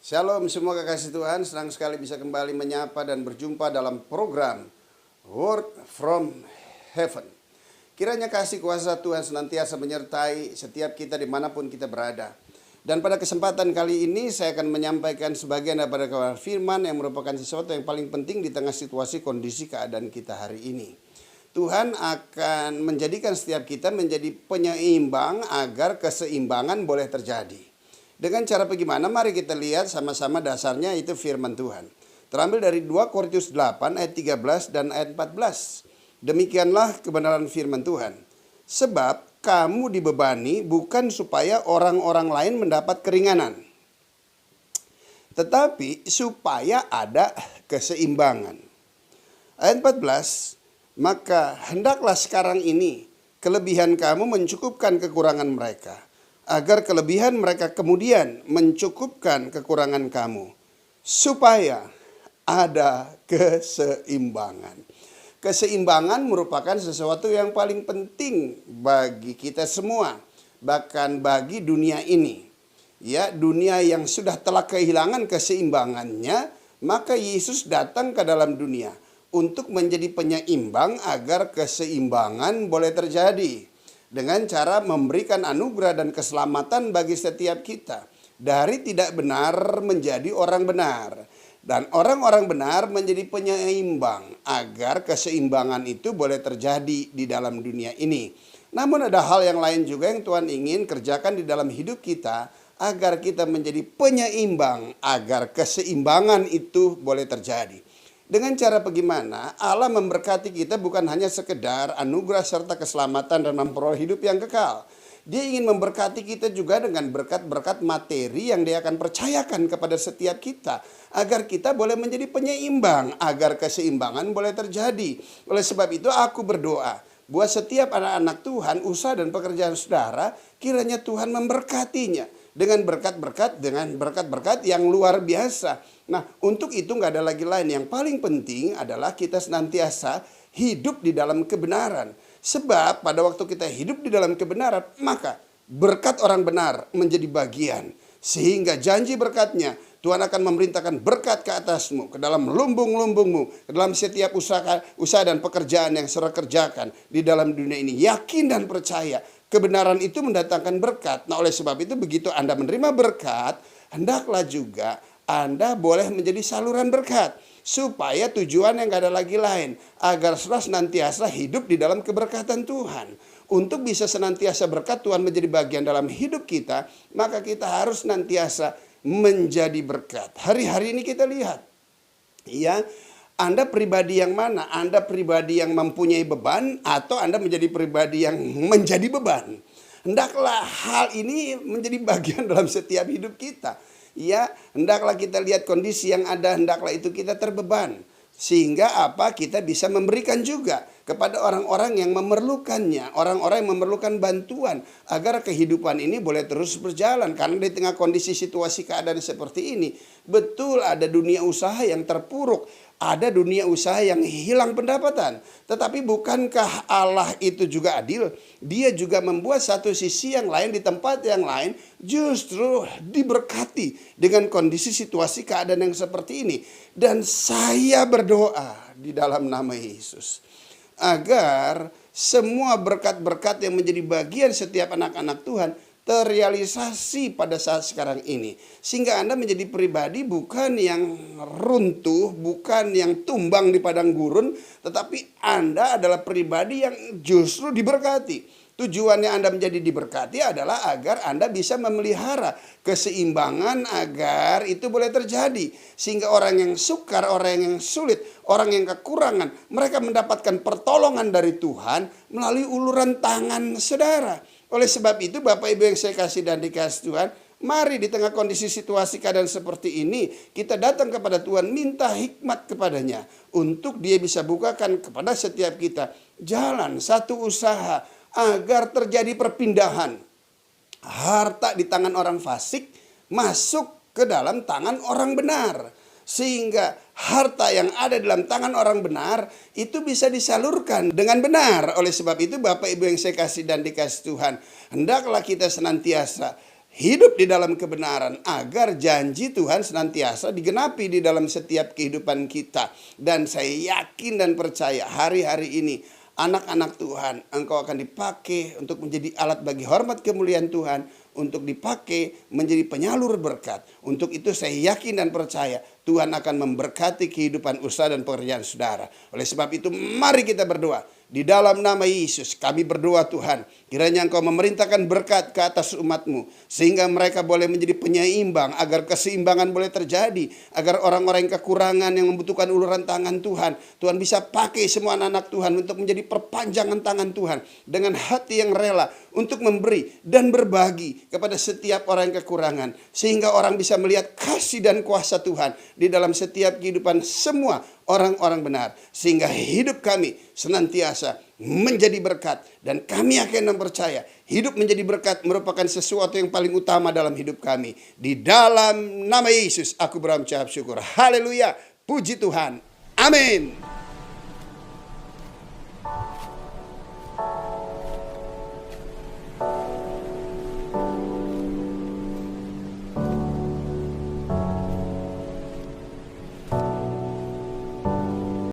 Shalom semua kekasih Tuhan, senang sekali bisa kembali menyapa dan berjumpa dalam program Word from Heaven. Kiranya kasih kuasa Tuhan senantiasa menyertai setiap kita dimanapun kita berada. Dan pada kesempatan kali ini saya akan menyampaikan sebagian daripada firman yang merupakan sesuatu yang paling penting di tengah situasi kondisi keadaan kita hari ini. Tuhan akan menjadikan setiap kita menjadi penyeimbang agar keseimbangan boleh terjadi. Dengan cara bagaimana? Mari kita lihat sama-sama dasarnya itu firman Tuhan. Terambil dari 2 Korintus 8 ayat 13 dan ayat 14. Demikianlah kebenaran firman Tuhan. Sebab kamu dibebani bukan supaya orang-orang lain mendapat keringanan, tetapi supaya ada keseimbangan. Ayat 14. Maka hendaklah sekarang ini kelebihan kamu mencukupkan kekurangan mereka, agar kelebihan mereka kemudian mencukupkan kekurangan kamu, supaya ada keseimbangan. Keseimbangan merupakan sesuatu yang paling penting bagi kita semua, bahkan bagi dunia ini. Ya, dunia yang sudah telah kehilangan keseimbangannya, maka Yesus datang ke dalam dunia untuk menjadi penyeimbang agar keseimbangan boleh terjadi. Dengan cara memberikan anugerah dan keselamatan bagi setiap kita. Dari tidak benar menjadi orang benar. Dan orang-orang benar menjadi penyeimbang agar keseimbangan itu boleh terjadi di dalam dunia ini. Namun ada hal yang lain juga yang Tuhan ingin kerjakan di dalam hidup kita, agar kita menjadi penyeimbang, agar keseimbangan itu boleh terjadi. Dengan cara bagaimana? Allah memberkati kita bukan hanya sekedar anugerah serta keselamatan dan memperoleh hidup yang kekal. Dia ingin memberkati kita juga dengan berkat-berkat materi yang Dia akan percayakan kepada setiap kita, agar kita boleh menjadi penyeimbang, agar keseimbangan boleh terjadi. Oleh sebab itu aku berdoa buat setiap anak-anak Tuhan, usaha dan pekerjaan saudara, kiranya Tuhan memberkatinya dengan berkat-berkat yang luar biasa. Nah, untuk itu nggak ada lagi lain. Yang paling penting adalah kita senantiasa hidup di dalam kebenaran. Sebab pada waktu kita hidup di dalam kebenaran, maka berkat orang benar menjadi bagian. Sehingga janji berkatnya, Tuhan akan memerintahkan berkat ke atasmu, ke dalam lumbung-lumbungmu, ke dalam setiap usaha dan pekerjaan yang saudara kerjakan di dalam dunia ini. Yakin dan percaya, kebenaran itu mendatangkan berkat. Nah, oleh sebab itu begitu Anda menerima berkat, hendaklah juga Anda boleh menjadi saluran berkat. Supaya tujuan yang gak ada lagi lain, agar saudara senantiasa hidup di dalam keberkatan Tuhan. Untuk bisa senantiasa berkat Tuhan menjadi bagian dalam hidup kita, maka kita harus senantiasa menjadi berkat. Hari-hari ini kita lihat, ya, Anda pribadi yang mana? Anda pribadi yang mempunyai beban, atau Anda menjadi pribadi yang menjadi beban? Hendaklah hal ini menjadi bagian dalam setiap hidup kita. Ya, hendaklah kita lihat kondisi yang ada, hendaklah itu kita terbeban. Sehingga apa? Kita bisa memberikan juga kepada orang-orang yang memerlukannya, orang-orang yang memerlukan bantuan, agar kehidupan ini boleh terus berjalan. Karena di tengah kondisi situasi keadaan seperti ini, betul ada dunia usaha yang terpuruk, ada dunia usaha yang hilang pendapatan. Tetapi bukankah Allah itu juga adil? Dia juga membuat satu sisi yang lain di tempat yang lain justru diberkati dengan kondisi situasi keadaan yang seperti ini. Dan saya berdoa di dalam nama Yesus, agar semua berkat-berkat yang menjadi bagian setiap anak-anak Tuhan terrealisasi pada saat sekarang ini. Sehingga Anda menjadi pribadi bukan yang runtuh, bukan yang tumbang di padang gurun, tetapi Anda adalah pribadi yang justru diberkati. Tujuannya Anda menjadi diberkati adalah agar Anda bisa memelihara keseimbangan, agar itu boleh terjadi. Sehingga orang yang sukar, orang yang sulit, orang yang kekurangan, mereka mendapatkan pertolongan dari Tuhan melalui uluran tangan saudara. Oleh sebab itu Bapak Ibu yang saya kasih dan dikasih Tuhan, mari di tengah kondisi situasi keadaan seperti ini, kita datang kepada Tuhan, minta hikmat kepadanya, untuk Dia bisa bukakan kepada setiap kita jalan, satu usaha, agar terjadi perpindahan harta di tangan orang fasik masuk ke dalam tangan orang benar. Sehingga harta yang ada dalam tangan orang benar itu bisa disalurkan dengan benar. Oleh sebab itu Bapak Ibu yang saya kasih dan dikasih Tuhan, hendaklah kita senantiasa hidup di dalam kebenaran agar janji Tuhan senantiasa digenapi di dalam setiap kehidupan kita. Dan saya yakin dan percaya hari-hari ini anak-anak Tuhan, engkau akan dipakai untuk menjadi alat bagi hormat kemuliaan Tuhan, untuk dipakai menjadi penyalur berkat. Untuk itu saya yakin dan percaya Tuhan akan memberkati kehidupan usaha dan pekerjaan saudara. Oleh sebab itu mari kita berdoa. Di dalam nama Yesus kami berdoa Tuhan, kiranya Engkau memerintahkan berkat ke atas umat-Mu, sehingga mereka boleh menjadi penyeimbang, agar keseimbangan boleh terjadi, agar orang-orang yang kekurangan yang membutuhkan uluran tangan Tuhan, Tuhan bisa pakai semua anak-anak Tuhan untuk menjadi perpanjangan tangan Tuhan, dengan hati yang rela untuk memberi dan berbagi kepada setiap orang yang kekurangan, sehingga orang bisa melihat kasih dan kuasa Tuhan di dalam setiap kehidupan semua orang-orang benar, sehingga hidup kami senantiasa menjadi berkat. Dan kami akan percaya hidup menjadi berkat merupakan sesuatu yang paling utama dalam hidup kami. Di dalam nama Yesus aku berucap syukur. Haleluya, puji Tuhan, amin.